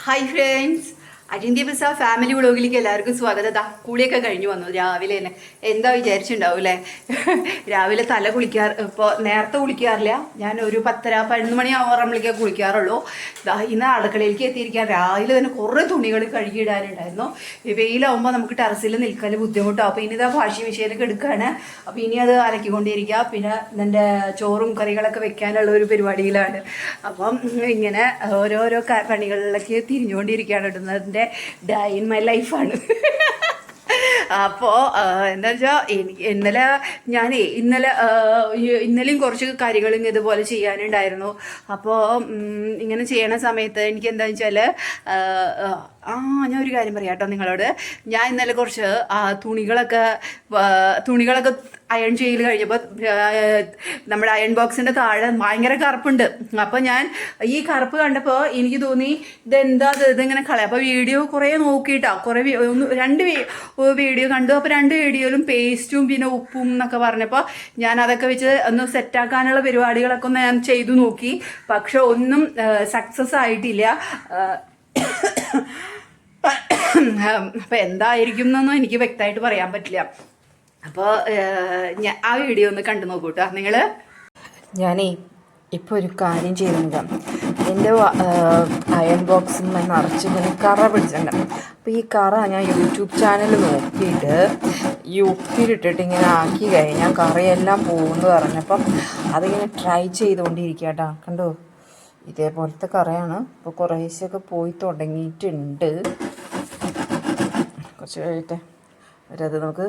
Hi friends, അജിന്ത്യ ബിസ family വ്ളോഗിലേക്ക് എല്ലാവർക്കും സ്വാഗതം. കുളിയൊക്കെ കഴിഞ്ഞു വന്നു രാവിലെ തന്നെ. എന്താ വിചാരിച്ചിട്ടുണ്ടാവും അല്ലേ? രാവിലെ തല ഇപ്പോൾ നേരത്തെ കുളിക്കാറില്ല. ഞാൻ ഒരു 10-11 മണി ആവാറുമ്പോഴേക്കേ കുളിക്കാറുള്ളൂ. ഇന്ന് അടുക്കളയിലേക്ക് എത്തിയിരിക്കാൻ രാവിലെ തന്നെ കുറേ തുണികൾ കഴുകിയിടാനുണ്ടായിരുന്നു. വെയിലാവുമ്പോൾ നമുക്ക് ടെറസിൽ നിൽക്കാൻ ബുദ്ധിമുട്ടാവും. അപ്പോൾ ഇനി ഇതാ വാഷിംഗ് മെഷീനൊക്കെ എടുക്കുകയാണ്. അപ്പോൾ ഇനി അത് അലക്കിക്കൊണ്ടിരിക്കുക. പിന്നെ എൻ്റെ ചോറും കറികളൊക്കെ വെക്കാനുള്ള ഒരു പരിപാടിയിലാണ്. അപ്പം ഇങ്ങനെ ഓരോരോ പണികളിലേക്ക് തിരിഞ്ഞുകൊണ്ടിരിക്കുകയാണ്. ഇടുന്നതിൻ്റെ ഡേ ഇൻ മൈ ലൈഫാണ്. അപ്പോൾ എന്താ വെച്ചാൽ ഇന്നലെയും കുറച്ച് കാര്യങ്ങൾ ഇതുപോലെ ചെയ്യാനുണ്ടായിരുന്നു. അപ്പോൾ ഇങ്ങനെ ചെയ്യണ സമയത്ത് എനിക്ക് എന്താണെന്ന് വെച്ചാൽ ഞാൻ ഒരു കാര്യം പറയാം കേട്ടോ നിങ്ങളോട്. ഞാൻ ഇന്നലെ കുറച്ച് തുണികളൊക്കെ അയൺ ചെയ്യൽ കഴിഞ്ഞപ്പോൾ നമ്മുടെ അയൺ ബോക്സിൻ്റെ താഴെ ഭയങ്കര കറുപ്പുണ്ട്. അപ്പോൾ ഞാൻ ഈ കറുപ്പ് കണ്ടപ്പോൾ എനിക്ക് തോന്നി ഇതിങ്ങനെ കളയാം. അപ്പോൾ വീഡിയോ കുറേ നോക്കിയിട്ടാണ് രണ്ട് വീഡിയോ കണ്ടു. അപ്പോൾ 2 വീഡിയോയിലും പേസ്റ്റും പിന്നെ ഉപ്പും എന്നൊക്കെ പറഞ്ഞപ്പോൾ ഞാൻ അതൊക്കെ വെച്ച് ഒന്ന് സെറ്റാക്കാനുള്ള പരിപാടികളൊക്കെ ഒന്ന് ഞാൻ ചെയ്തു നോക്കി. പക്ഷെ ഒന്നും സക്സസ് ആയിട്ടില്ല. അപ്പം എന്തായിരിക്കും എന്നൊന്നും എനിക്ക് വ്യക്തമായിട്ട് പറയാൻ പറ്റില്ല. അപ്പോൾ ഞാൻ ആ വീഡിയോ ഒന്ന് കണ്ടു നോക്കൂ കേട്ടോ നിങ്ങൾ. ഞാനേ ഇപ്പോൾ ഒരു കാര്യം ചെയ്യുന്നതാണ്. എൻ്റെ അയൺ ബോക്സിൽ നിന്ന് നിറച്ച് ഇങ്ങനെ കറ പിടിച്ചിട്ടുണ്ട്. അപ്പോൾ ഈ കറ ഞാൻ യൂട്യൂബ് ചാനൽ നോക്കിയിട്ട് ഈ ഉപ്പിലിട്ടിട്ട് ഇങ്ങനെ ആക്കി കഴിഞ്ഞാൽ കറയെല്ലാം പോകുമെന്ന് പറഞ്ഞപ്പം അതിങ്ങനെ ട്രൈ ചെയ്തുകൊണ്ടിരിക്കുക കേട്ടോ. കണ്ടോ, ഇതേപോലത്തെ കറയാണ്. ഇപ്പോൾ കുറേശ്ശൊക്കെ പോയി തുടങ്ങിയിട്ടുണ്ട്. കുറച്ച് കഴിയട്ടെ, അവരത് നമുക്ക്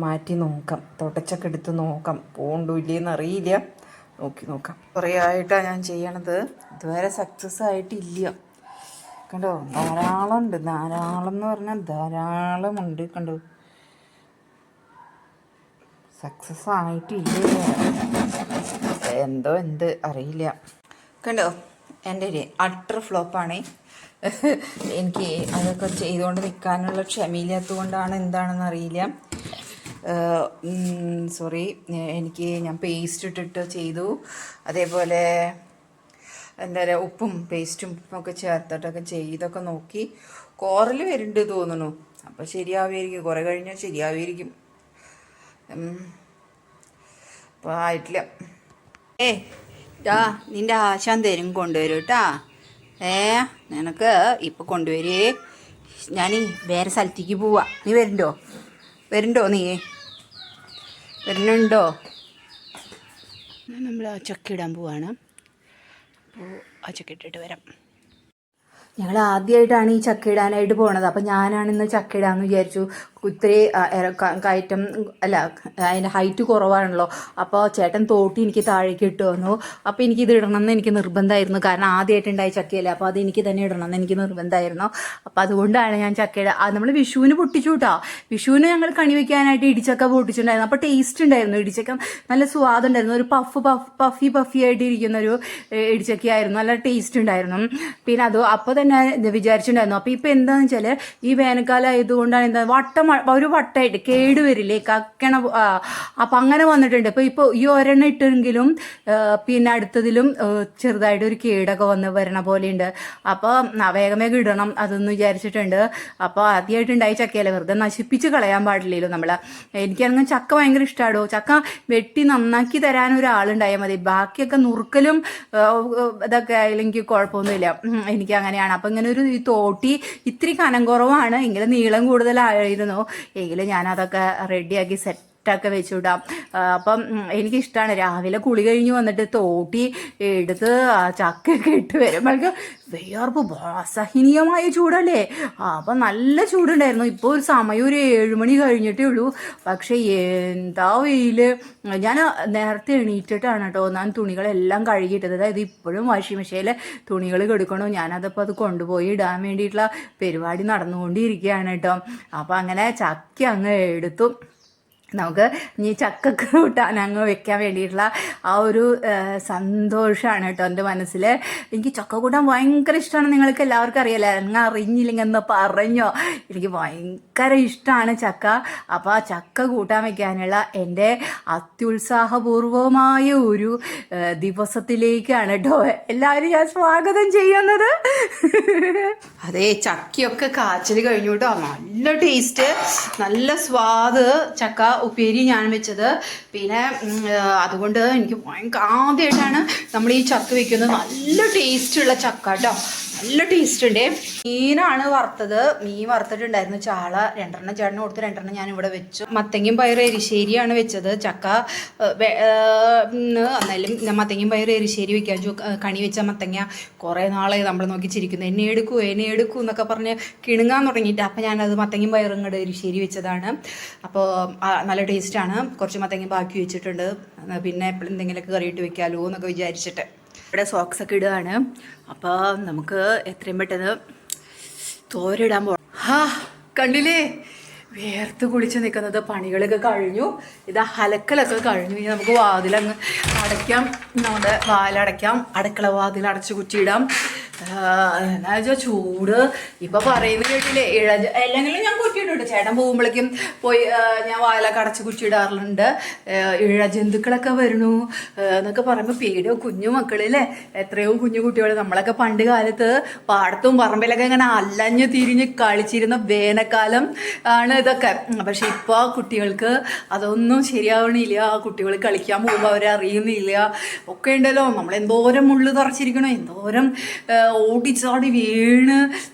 മാറ്റി നോക്കാം, തുടച്ചൊക്കെ എടുത്ത് നോക്കാം. പോകണ്ടോ ഇല്ലേന്ന് അറിയില്ല, നോക്കാം. കുറേ ആയിട്ടാണ് ഞാൻ ചെയ്യണത്, ഇതുവരെ സക്സസ് ആയിട്ടില്ല. കണ്ടോ, ധാരാളം എന്ന് പറഞ്ഞാൽ ധാരാളമുണ്ട്. കണ്ടോ, സക്സസ് ആയിട്ടില്ല, എന്ത് അറിയില്ല. കണ്ടോ, എൻ്റെ ഒരു അട്ടർ ഫ്ലോപ്പാണേ. എനിക്ക് അതൊക്കെ ചെയ്തുകൊണ്ട് നിൽക്കാനുള്ള ക്ഷമയില്ലാത്തത് കൊണ്ടാണ് എന്താണെന്ന് അറിയില്ല. സോറി. ഞാൻ പേസ്റ്റ് ഇട്ടിട്ട് ചെയ്തു. അതേപോലെ എന്താ പറയുക, ഉപ്പും പേസ്റ്റും ഒക്കെ ചേർത്തിട്ടൊക്കെ ചെയ്തൊക്കെ നോക്കി. കോറൽ വരുന്നുണ്ട് തോന്നുന്നു. അപ്പോൾ ശരിയാവുമായിരിക്കും, കുറേ കഴിഞ്ഞാൽ ശരിയാവുമായിരിക്കും. അപ്പോൾ ആയിട്ടില്ല. നിൻ്റെ ആശാൻ തരും കൊണ്ടുവരും കേട്ടാ. നിനക്ക് ഇപ്പോൾ കൊണ്ടുവരേ. ഞാൻ വേറെ സ്ഥലത്തേക്ക് പോവാ. നീ വരുന്നുണ്ടോ? നീ വരുന്നുണ്ടോ? നമ്മൾ ആ ചക്ക ഇടാൻ പോവാണ്. അപ്പോൾ ആ ചക്ക ഇട്ടിട്ട് വരാം. ഞങ്ങൾ ആദ്യമായിട്ടാണ് ഈ ചക്ക ഇടാനായിട്ട് പോണത്. അപ്പം ഞാനാണിന്ന് ചക്ക ഇടാമെന്ന് വിചാരിച്ചു. ഇത്തിരി കയറ്റം അല്ല, അതിൻ്റെ ഹൈറ്റ് കുറവാണല്ലോ. അപ്പോൾ ചേട്ടൻ തോട്ടി എനിക്ക് താഴേക്ക് ഇട്ട് വന്നു. അപ്പോൾ എനിക്കിത് ഇടണമെന്ന് എനിക്ക് നിർബന്ധമായിരുന്നു. കാരണം ആദ്യമായിട്ടുണ്ടായ ചക്കയല്ലേ, അപ്പോൾ അത് എനിക്ക് തന്നെ ഇടണമെന്ന് എനിക്ക് നിർബന്ധമായിരുന്നു. അപ്പോൾ അതുകൊണ്ടാണ് ഞാൻ ചക്കയുടെ നമ്മൾ വിഷുവിന് പൊട്ടിച്ചു കേട്ടോ. വിഷുവിന് ഞങ്ങൾ കണി വയ്ക്കാനായിട്ട് ഇടിച്ചക്ക പൊട്ടിച്ചിട്ടുണ്ടായിരുന്നു. അപ്പോൾ ടേസ്റ്റ് ഉണ്ടായിരുന്നു. ഇടിച്ചക്ക നല്ല സ്വാദുണ്ടായിരുന്നു. ഒരു പഫി ആയിട്ട് ഇരിക്കുന്നൊരു ഇടിച്ചക്കയായിരുന്നു. നല്ല ടേസ്റ്റ് ഉണ്ടായിരുന്നു. പിന്നെ അപ്പോൾ തന്നെ വിചാരിച്ചിട്ടുണ്ടായിരുന്നു. അപ്പോൾ ഇപ്പോൾ എന്താണെന്ന് വെച്ചാൽ ഈ വേനൽക്കാലം ആയതുകൊണ്ടാണ് ഒരു വട്ടമായിട്ട് കേട് വരില്ലേ, കക്കണ. അപ്പം അങ്ങനെ വന്നിട്ടുണ്ട്. ഇപ്പോൾ ഈ ഒരെണ്ണം ഇട്ടെങ്കിലും പിന്നെ അടുത്തതിലും ചെറുതായിട്ട് ഒരു കേടൊക്കെ വരണ പോലെയുണ്ട്. അപ്പോൾ വേഗം ഇടണം അതൊന്ന് വിചാരിച്ചിട്ടുണ്ട്. അപ്പോൾ ആദ്യമായിട്ടുണ്ടായി ചക്കയല്ലേ, വെറുതെ നശിപ്പിച്ച് കളയാൻ പാടില്ലല്ലോ നമ്മൾ. എനിക്കങ്ങനെ ചക്ക ഭയങ്കര ഇഷ്ടമാണോ. ചക്ക വെട്ടി നന്നാക്കി തരാൻ ഒരാളുണ്ടായാൽ മതി. ബാക്കിയൊക്കെ നുറുക്കലും ഇതൊക്കെ ആയാലും എനിക്ക് കുഴപ്പമൊന്നുമില്ല. എനിക്ക് അങ്ങനെയാണ്. അപ്പം ഇങ്ങനെ ഒരു തോട്ടി ഇത്തിരി കനം കുറവാണ്, എങ്കിലും നീളം കൂടുതലായിരുന്നു. എങ്കിലും ഞാനതൊക്കെ റെഡിയാക്കി സെറ്റൊക്കെ വെച്ചു വിടാം. അപ്പം എനിക്കിഷ്ടമാണ് രാവിലെ കുളി കഴിഞ്ഞ് വന്നിട്ട് തോട്ടി എടുത്ത് ചക്കയൊക്കെ ഇട്ട് വരുമ്പോഴേക്കും വേർപ്പ് അസഹനീയമായ ചൂടല്ലേ. അപ്പം നല്ല ചൂടുണ്ടായിരുന്നു. ഇപ്പോൾ ഒരു സമയം ഒരു 7 മണി കഴിഞ്ഞിട്ടേ ഉള്ളൂ. പക്ഷേ എന്താ വെയിൽ. ഞാൻ നേരത്തെ എണീറ്റിട്ടാണ് കേട്ടോ ഞാൻ തുണികളെല്ലാം കഴുകിയിട്ടത്. അതായത് ഇപ്പോഴും വാഷിംഗ് മെഷീനിൽ തുണികൾ കെടുക്കണം. ഞാനതപ്പോൾ അത് കൊണ്ടുപോയി ഇടാൻ വേണ്ടിയിട്ടുള്ള പരിപാടി നടന്നുകൊണ്ടിരിക്കുകയാണ് കേട്ടോ. അപ്പോൾ അങ്ങനെ ചക്ക അങ്ങ് എടുത്തു. നമുക്ക് ഇനി ചക്ക കൂട്ടാൻ അങ്ങ് വെക്കാൻ വേണ്ടിയിട്ടുള്ള ആ ഒരു സന്തോഷമാണ് കേട്ടോ എൻ്റെ മനസ്സിൽ. എനിക്ക് ചക്ക കൂട്ടാൻ ഭയങ്കര ഇഷ്ടമാണ്. നിങ്ങൾക്ക് എല്ലാവർക്കും അറിയാലോ, അങ്ങ് അറിഞ്ഞില്ലെങ്കിൽ എന്ന് പറഞ്ഞോ, എനിക്ക് ഭയങ്കര ഇഷ്ടമാണ് ചക്ക. അപ്പോൾ ആ ചക്ക കൂട്ടാൻ വെക്കാനുള്ള എൻ്റെ അത്യുത്സാഹപൂർവമായ ഒരു ദിവസത്തിലേക്കാണ് കേട്ടോ എല്ലാവരും ഞാൻ സ്വാഗതം ചെയ്യുന്നത്. അതേ, ചക്കയൊക്കെ കാച്ചൽ കഴിഞ്ഞു കേട്ടോ. നല്ല ടേസ്റ്റ്, നല്ല സ്വാദ് ചക്ക ഉപ്പേരി ഞാൻ വെച്ചത്. പിന്നെ അതുകൊണ്ട് എനിക്ക് ഭയങ്കര ആദ്യമായിട്ടാണ് നമ്മൾ ഈ ചക്ക വെക്കുന്നത്. നല്ല ടേസ്റ്റുള്ള ചക്ക കേട്ടോ, നല്ല ടേസ്റ്റ് ഉണ്ട്. മീനാണ് വറുത്തത്, മീൻ വറുത്തിട്ടുണ്ടായിരുന്നു ചാള. 2 ചേട്ടന് കൊടുത്ത് 2 ഞാൻ ഇവിടെ വെച്ചു. മത്തങ്ങയും പയർ എരിശ്ശേരിയാണ് വെച്ചത്. ചക്ക എന്നാലും മത്തങ്ങയും പയർ എരിശ്ശേരി വെക്കാൻ കണി വെച്ച മത്തങ്ങ കുറേ നാളെ നമ്മൾ നോക്കി ചിരിക്കുന്നു, എന്നെ എടുക്കൂ എന്നൊക്കെ പറഞ്ഞ് കിണുങ്ങാൻ തുടങ്ങിയിട്ട്. അപ്പോൾ ഞാനത് മത്തങ്ങയും പയറും ഇങ്ങോട്ട് എരിശ്ശേരി വെച്ചതാണ്. അപ്പോൾ നല്ല ടേസ്റ്റാണ്. കുറച്ച് മത്തങ്ങ ബാക്കി വെച്ചിട്ടുണ്ട്, പിന്നെ എപ്പോഴും എന്തെങ്കിലുമൊക്കെ കറിയിട്ട് വെക്കാമല്ലോ എന്നൊക്കെ വിചാരിച്ചിട്ട്. ഇവിടെ സോക്സൊക്കെ ഇടുകയാണ്. അപ്പോൾ നമുക്ക് എത്രയും പെട്ടെന്ന് തോരിടാൻ പോകാം. കണ്ടില്ലേ, വേർത്ത് കുളിച്ച് നിൽക്കുന്നത്. പണികളൊക്കെ കഴിഞ്ഞു, ഇതാ അലക്കലൊക്കെ കഴിഞ്ഞു. ഇനി നമുക്ക് വാതിലങ്ങ് അടയ്ക്കാം, നമ്മുടെ വാലടയ്ക്കാം, അടുക്കള വാതിൽ അടച്ച് കുറ്റിയിടാം. എന്നാ വെച്ചാൽ ചൂട് ഇപ്പം പറയുന്നത് കേട്ടില്ലേ, അല്ലെങ്കിലും ഞാൻ കുറ്റിയിട്ടുണ്ട്. ചേട്ടൻ പോകുമ്പോഴേക്കും പോയി ഞാൻ വാലൊക്കെ അടച്ച് കുറ്റിയിടാറുണ്ട്. ഇഴജന്തുക്കളൊക്കെ വരണു എന്നൊക്കെ പറയുമ്പോൾ പേടിയോ. കുഞ്ഞു മക്കളില്ലേ, എത്രയോ കുഞ്ഞു കുട്ടികൾ. നമ്മളൊക്കെ പണ്ട് കാലത്ത് പാടത്തും പറമ്പിലൊക്കെ ഇങ്ങനെ അല്ലഞ്ഞ് തിരിഞ്ഞ് കളിച്ചിരുന്ന വേനൽക്കാലം ആണ് ഇതൊക്കെ. പക്ഷെ ഇപ്പോൾ കുട്ടികൾക്ക് അതൊന്നും ശരിയാവണില്ല. കുട്ടികൾ കളിക്കാൻ പോകുമ്പോൾ അവരറിയുന്നില്ല ഒക്കെ ഉണ്ടല്ലോ. നമ്മളെന്തോരം മുള്ളു തറച്ചിരിക്കണോ, എന്തോരം ഓടിച്ചാടി വീണ്.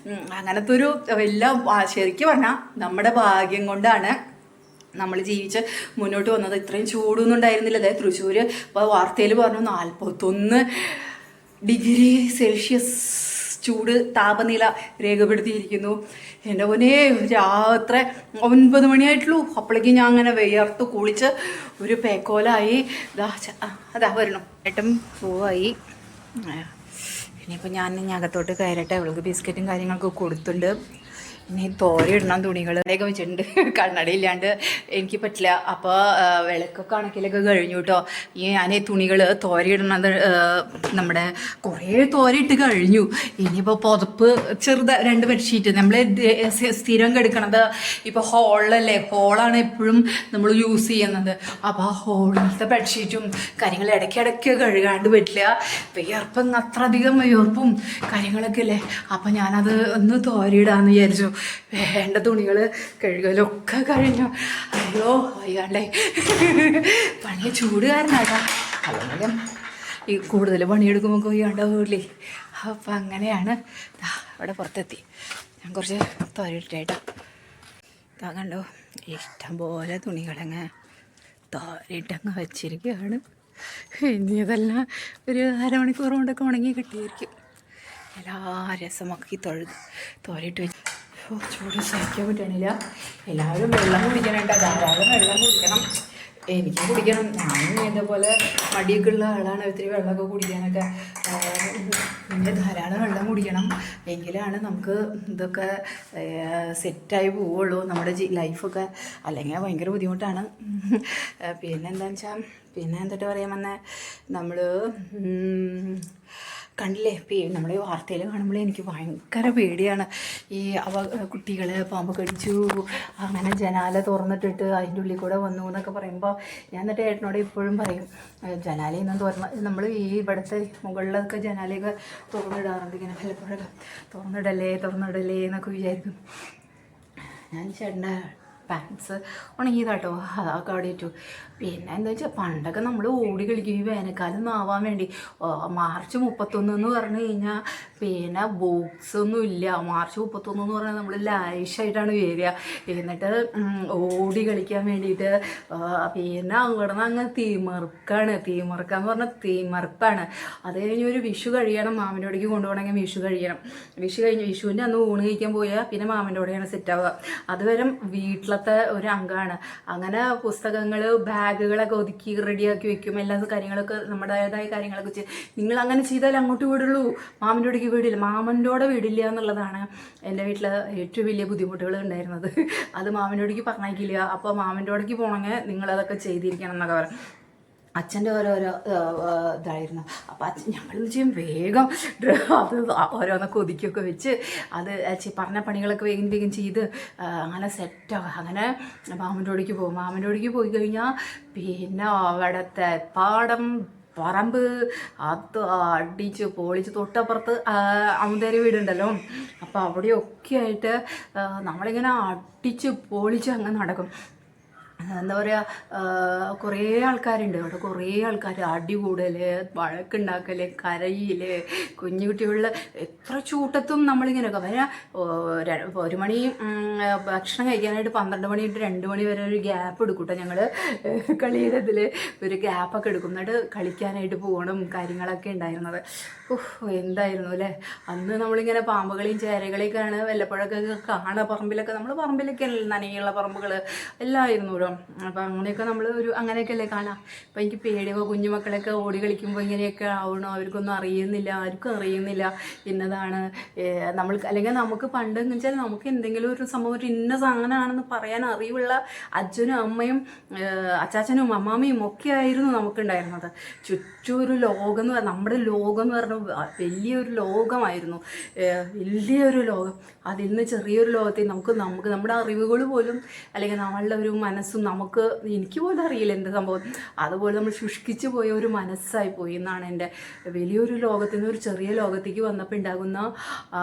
അങ്ങനത്തെ ഒരു വലിയ, ശരിക്കും പറഞ്ഞാൽ നമ്മുടെ ഭാഗ്യം കൊണ്ടാണ് നമ്മൾ ജീവിച്ച് മുന്നോട്ട് വന്നത്. ഇത്രയും ചൂടൊന്നും ഉണ്ടായിരുന്നില്ല. അതായത് തൃശ്ശൂർ ഇപ്പോൾ വാർത്തയിൽ പറഞ്ഞു 41 ഡിഗ്രി സെൽഷ്യസ് ചൂട് താപനില രേഖപ്പെടുത്തിയിരിക്കുന്നു. എൻ്റെ പൊന്നെ, രാത്രി 9 മണിയായിട്ടുള്ളൂ. അപ്പോഴേക്കും ഞാൻ അങ്ങനെ വിയർത്ത് കുളിച്ച് ഒരു പേക്കോലായി. അതാ വരണം. ഏട്ടൻ പോവായി. ഇനിയിപ്പോൾ ഞാൻ അകത്തോട്ട് കയറട്ടെ. അവൾക്ക് ബിസ്ക്കറ്റും കാര്യങ്ങളൊക്കെ കൊടുത്തിട്ടുണ്ട്. ഇനി തോരയിടണം, തുണികളൊക്കെ വെച്ചിട്ടുണ്ട്. കണ്ണടയില്ലാണ്ട് എനിക്ക് പറ്റില്ല. അപ്പോൾ വിളക്കൊക്കെ കണക്കിലൊക്കെ കഴിഞ്ഞു കേട്ടോ. ഈ ഞാൻ തുണികൾ തോരയിടണത് നമ്മുടെ കുറേ തോരയിട്ട് കഴിഞ്ഞു. ഇനിയിപ്പോൾ പുതപ്പ് 2 ബെഡ്ഷീറ്റ് നമ്മൾ സ്ഥിരം കിടക്കണത് ഇപ്പോൾ ഹോളിലല്ലേ, ഹോളാണ് എപ്പോഴും നമ്മൾ യൂസ് ചെയ്യുന്നത്. അപ്പോൾ ആ ഹോളിലത്തെ ബെഡ്ഷീറ്റും കാര്യങ്ങൾ ഇടയ്ക്കിടയ്ക്ക് കഴുകാണ്ട് പറ്റില്ല. വിയർപ്പം, അത്ര അധികം വിയർപ്പും കാര്യങ്ങളൊക്കെ അല്ലേ. അപ്പോൾ ഞാനത് ഒന്ന് തോരയിടാമെന്ന് വിചാരിച്ചു. വേണ്ട തുണികൾ കഴുകലൊക്കെ കഴിഞ്ഞു. അയ്യോ വയ്യാണ്ടേ, പണി ചൂട് കാരണമാകാം. അല്ലെങ്കിൽ ഈ കൂടുതൽ പണിയെടുക്കുമ്പോൾ വയ്യാണ്ടാവില്ലേ. അപ്പം അങ്ങനെയാണ്. അവിടെ പുറത്തെത്തി. ഞാൻ കുറച്ച് തോരയിട്ടേട്ടാ. കണ്ടോ, ഇഷ്ടംപോലെ തുണികളങ്ങ് തോരയിട്ടങ്ങ് വച്ചിരിക്കുകയാണ്. ഇനി ഇതെല്ലാം ഒരു അരമണിക്കൂർ കൊണ്ടൊക്കെ ഉണങ്ങി കിട്ടിയിരിക്കും. എല്ലാ രസമാക്കി തോരയിട്ട് വെച്ച്. ചൂട് സഹിക്കാൻ പറ്റണില്ല. എല്ലാവരും വെള്ളം കുടിക്കണേണ്ട, ധാരാളം വെള്ളം കുടിക്കണം. എനിക്ക് കുടിക്കണം. ഞാനും ഇതേപോലെ മടിയൊക്കെ ഉള്ള ആളാണ്. ഒത്തിരി വെള്ളമൊക്കെ കുടിക്കാനൊക്കെ. പിന്നെ ധാരാളം വെള്ളം കുടിക്കണം, എങ്കിലാണ് നമുക്ക് ഇതൊക്കെ സെറ്റായി പോവുള്ളൂ നമ്മുടെ ലൈഫൊക്കെ. അല്ലെങ്കിൽ ഭയങ്കര ബുദ്ധിമുട്ടാണ്. പിന്നെ എന്താണെന്ന് വെച്ചാൽ, പിന്നെ എന്തിട്ട് പറയാൻ വന്നേ, നമ്മൾ കണ്ടില്ലേ, നമ്മൾ ഈ വാർത്തയിൽ കാണുമ്പോൾ എനിക്ക് ഭയങ്കര പേടിയാണ്. ഈ കുട്ടികൾ പാമ്പ് കടിച്ചു, അങ്ങനെ ജനാല തുറന്നിട്ടിട്ട് അതിൻ്റെ ഉള്ളിൽ കൂടെ വന്നു എന്നൊക്കെ പറയുമ്പോൾ ഞാൻ എന്നിട്ട് ഏട്ടനോട് ഇപ്പോഴും പറയും, ജനാലയിൽ നിന്ന് നമ്മൾ ഈ ഇവിടുത്തെ മുകളിലൊക്കെ ജനാലയൊക്കെ തുറന്നിടാറുണ്ട്. ഇങ്ങനെ പലപ്പോഴൊക്കെ തുറന്നിടല്ലേ എന്നൊക്കെ വിചാരിക്കും. ഞാൻ ചേട്ടൻ്റെ പാൻസ് ഉണങ്ങിയതാട്ടോ, അതൊക്കെ അവിടെ ഇട്ടു. പിന്നെ എന്താ വെച്ചാൽ, പണ്ടൊക്കെ നമ്മൾ ഓടി കളിക്കും ഈ വേനൽക്കാലം ഒന്നും ആവാൻ വേണ്ടി. മാർച്ച് 31 എന്ന് പറഞ്ഞു കഴിഞ്ഞാൽ പിന്നെ ബോക്സൊന്നും ഇല്ല. മാർച്ച് 31 എന്ന് പറഞ്ഞാൽ നമ്മൾ ലാവിഷായിട്ടാണ് വരിക. എന്നിട്ട് ഓടി കളിക്കാൻ വേണ്ടിയിട്ട് പിന്നെ അവിടെ നിന്ന് അങ്ങ് തീമറുക്കാന്ന് പറഞ്ഞാൽ തീമറുപ്പാണ്. അത് കഴിഞ്ഞ് ഒരു വിഷു കഴിയണം, മാമൻ്റെ അവിടേക്ക് കൊണ്ടുപോകണമെങ്കിൽ വിഷു കഴിയണം. വിഷു കഴിഞ്ഞ് വിഷുവിൻ്റെ അന്ന് ഊണ് കഴിക്കാൻ പോയാൽ പിന്നെ മാമൻ്റെ അവിടെയാണ് സെറ്റാവുക. അതുവരെ വീട്ടിലെ വീട്ടിലത്തെ ഒരു അംഗമാണ്. അങ്ങനെ പുസ്തകങ്ങൾ ബാഗുകളൊക്കെ ഒതുക്കി റെഡിയാക്കി വെക്കും, എല്ലാ കാര്യങ്ങളൊക്കെ നമ്മുടേതായ കാര്യങ്ങളൊക്കെ ചെയ്യും. നിങ്ങൾ അങ്ങനെ ചെയ്താൽ അങ്ങോട്ട് വീടുള്ളൂ, മാമൻ്റെ കൂടെക്ക് വീടില്ല, മാമൻ്റെ കൂടെ വീടില്ല എന്നുള്ളതാണ് എൻ്റെ വീട്ടിൽ ഏറ്റവും വലിയ ബുദ്ധിമുട്ടുകൾ ഉണ്ടായിരുന്നത്. അത് മാമൻ്റെ കൂടെക്ക് പറഞ്ഞേക്കില്ല, അപ്പോൾ മാമൻ്റെ കൂടെക്ക് പോകണമെങ്കിൽ നിങ്ങളതൊക്കെ ചെയ്തിരിക്കണം എന്നൊക്കെ പറയും. അച്ഛൻ്റെ ഓരോരോ ഇതായിരുന്നു. അപ്പോൾ അച്ഛൻ ഞങ്ങളെന്ന് ചെയ്യും വേഗം അത് ഓരോന്നൊക്കെ ഒതുക്കിയൊക്കെ വെച്ച് അത് പറഞ്ഞ പണികളൊക്കെ വേഗം വേഗം ചെയ്ത് അങ്ങനെ സെറ്റാകും. അങ്ങനെ മാമൻ്റെ കൂടെക്ക് പോകും. മാമൻ്റെ കൂടെക്ക് പോയി കഴിഞ്ഞാൽ പിന്നെ അവിടുത്തെ പാടം പറമ്പ് അത് അടിച്ച് പൊളിച്ച് തൊട്ടപ്പുറത്ത് അമുതേരി വീടുണ്ടല്ലോ, അപ്പോൾ അവിടെയൊക്കെ ആയിട്ട് നമ്മളിങ്ങനെ അടിച്ച് പൊളിച്ച് അങ്ങ് നടക്കും. എന്താ പറയുക, കുറേ ആൾക്കാരുണ്ട് അവിടെ, കുറേ ആൾക്കാർ അടികൂടൽ, വഴക്കുണ്ടാക്കൽ, കരയിൽ, കുഞ്ഞുകുട്ടികളിൽ എത്ര ചൂട്ടത്തും നമ്മളിങ്ങനെയൊക്കെ വരാം. 1 മണി ഭക്ഷണം കഴിക്കാനായിട്ട് 12 മണി തൊട്ട് 2 മണി വരെ ഒരു ഗ്യാപ്പ് എടുക്കും കേട്ടോ. ഞങ്ങൾ കളിയുടെ ഇതിൽ ഒരു ഗ്യാപ്പൊക്കെ എടുക്കും, എന്നിട്ട് കളിക്കാനായിട്ട് പോകണം കാര്യങ്ങളൊക്കെ ഉണ്ടായിരുന്നത്. എന്തായിരുന്നു അല്ലേ അന്ന്. നമ്മളിങ്ങനെ പാമ്പുകളെയും ചേരകളെയൊക്കെയാണ് വല്ലപ്പോഴൊക്കെ കാണുക പറമ്പിലൊക്കെ. നമ്മൾ പറമ്പിലൊക്കെ നനയുള്ള പറമ്പുകൾ എല്ലാമായിരുന്നു. അപ്പം അങ്ങനെയൊക്കെ നമ്മൾ അങ്ങനെയൊക്കെ അല്ലേ കാണാം. അപ്പം എനിക്ക് പേടിയോ, കുഞ്ഞുമക്കളൊക്കെ ഓടി കളിക്കുമ്പോൾ ഇങ്ങനെയൊക്കെ ആവണോ, അവർക്കൊന്നും അറിയുന്നില്ല, ആർക്കും അറിയുന്നില്ല ഇന്നതാണ് നമ്മൾ. അല്ലെങ്കിൽ നമുക്ക് പണ്ട് എന്ന് വെച്ചാൽ നമുക്ക് എന്തെങ്കിലും ഒരു സംഭവം ഒരു ഇന്ന സാധനമാണെന്ന് പറയാൻ അറിവുള്ള അച്ഛനും അമ്മയും അച്ചാച്ചനും അമ്മാമ്മയും ഒക്കെ ആയിരുന്നു നമുക്കുണ്ടായിരുന്നത്. ചുറ്റും ഒരു ലോകം എന്ന് പറഞ്ഞാൽ, നമ്മുടെ ലോകം എന്ന് പറഞ്ഞാൽ വലിയൊരു ലോകമായിരുന്നു, വലിയൊരു ലോകം. അതിൽ നിന്ന് ചെറിയൊരു ലോകത്തെ നമുക്ക് നമ്മുടെ അറിവുകൾ പോലും അല്ലെങ്കിൽ നമ്മളുടെ ഒരു മനസ്സും എനിക്ക് പോലും അറിയില്ല എന്ത് സംഭവം, അതുപോലെ നമ്മൾ ശുഷ്കിച്ച് പോയ ഒരു മനസ്സായി പോയി എന്നാണ് എൻ്റെ. വലിയൊരു ലോകത്തിൽ നിന്ന് ഒരു ചെറിയ ലോകത്തേക്ക് വന്നപ്പോൾ ഉണ്ടാകുന്ന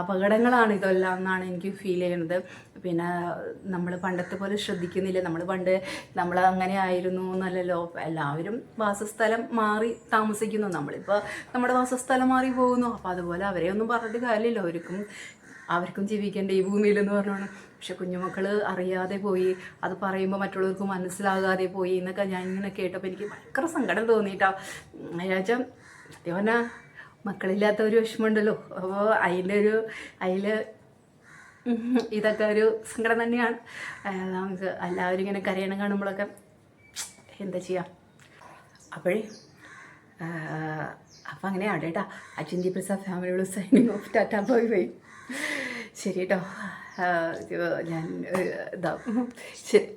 അപകടങ്ങളാണ് ഇതെല്ലാം എന്നാണ് എനിക്ക് ഫീൽ ചെയ്യുന്നത്. പിന്നെ നമ്മൾ പണ്ടത്തെ പോലെ ശ്രദ്ധിക്കുന്നില്ല. നമ്മൾ അങ്ങനെ ആയിരുന്നു എന്നല്ലല്ലോ. എല്ലാവരും വാസസ്ഥലം മാറി താമസിക്കുന്നു, നമ്മളിപ്പോൾ നമ്മുടെ വാസസ്ഥലം മാറി പോകുന്നു. അപ്പോൾ അതുപോലെ അവരെ ഒന്നും പറഞ്ഞിട്ട് കാര്യമില്ല, അവർക്കും ജീവിക്കേണ്ട ഈ ഭൂമിയിലെന്ന് പറഞ്ഞാണ്. പക്ഷെ കുഞ്ഞുമക്കൾ അറിയാതെ പോയി, അത് പറയുമ്പോൾ മറ്റുള്ളവർക്ക് മനസ്സിലാകാതെ പോയി എന്നൊക്കെ ഞാൻ ഇങ്ങനെ കേട്ടപ്പോൾ എനിക്ക് ഭയങ്കര സങ്കടം തോന്നിയിട്ടാ. ഏകദേശം സത്യം പറഞ്ഞാൽ മക്കളില്ലാത്ത ഒരു വിഷമമുണ്ടല്ലോ, അപ്പോൾ അതിൽ ഇതൊക്കെ ഒരു സങ്കടം തന്നെയാണ്. നമുക്ക് എല്ലാവരും ഇങ്ങനെ കരയണം കാണുമ്പോഴൊക്കെ എന്താ ചെയ്യുക. അപ്പം അങ്ങനെയാണ് കേട്ടോ. അച്ഛൻ്റെ പ്രസാദ് ഫാമിലിയോട് signing off. Tata bye bye. ശരി കേട്ടോ, ഞാൻ ഇതാവും. ശരി.